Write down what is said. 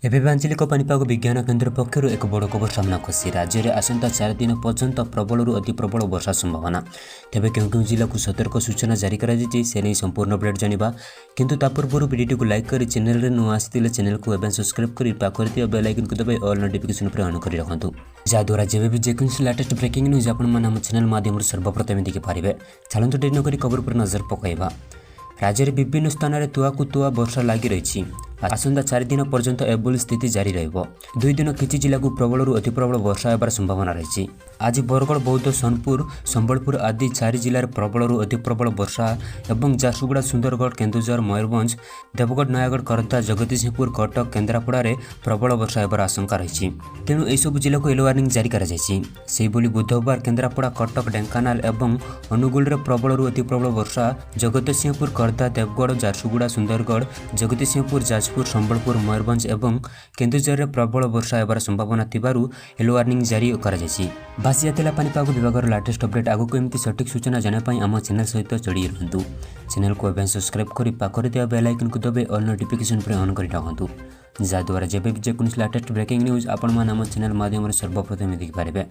एवं आंचलिक पानीपाग विज्ञान केन्द्र पक्षर एक बड़ खबर सामना आसी। राज्य में आसंता 4 दिन पर्यंत प्रबल अति प्रबल वर्षा संभावना। तेज क्यों जिला को सतर्क सूचना जारी कर संपूर्ण अपडेट जाना किंतु पूर्व वीडियो को लाइक कर चैनल में नुआ आसी चैनल को एवं सब्सक्राइब कर पाखर बेल आइकन को दबाई ऑल नोटिफिकेशन पर ऑन कर रखु जहाद्वारा जब भी जेकोसी लेटेस्ट ब्रेकिंग न्यूज आप चैनल माध्यम सर्वप्रथम देखिपारे। चलते डेरी नक खबर पर नजर पकड़ा। राज्य में विभिन्न स्थान में तुआ को तुआ वर्षा लगी रही। आसंता 4 दिन पर्यंत एभली स्थिति जारी रहिबो। 2 दिन किछि जिला को प्रबल अति प्रबल वर्षा होबार संभावना रही। आज बरगढ़, बौद्ध, सोनपुर, संबलपुर आदि 4 जिलार प्रबल अति प्रबल वर्षा एवं झारसुगुड़ा, सुंदरगढ़, केन्दुझर, मयूरभंज, देवगढ़, नयागढ़, खर्दा, जगतसिंहपुर, कटक, केन्द्रापड़ा प्रबल वर्षा होबार आशंका रही। तेणु एसबू जिला को येलो वार्निंग जारी कर बुधवार केन्द्रापड़ा, कटक, ढेंकानाल एवं अनुगुल प्रबल अति प्रबल वर्षा, जगतसिंहपुर, खर्दा, देवगढ़, झारसुगुड़ा, सुंदरगढ़, जगतसिंहपुर, जाजपुर, संबलपुर, मयूरभंज एवं केन्दुझर प्रबल वर्षा होबार संभावना थिबारु येलो वार्निंग जारी कर बासी जाता पानीपाग विभाग लेटेस्ट अपडेट। आगक एमती सटीक सूचना जानापी आम चैनल सहित जोड़ी रहतु। चैनल को एवं सब्सक्राइब कर पाखर दिया बेल आइकन को दबाई ऑल नोटिफिकेशन पर ऑन कर रखु जहाद्वारा जब भी जेकोसी लेटेस्ट ब्रेकिंग न्यूज आपण आम चैनल माध्यम सर्वप्रथम देखिपारे।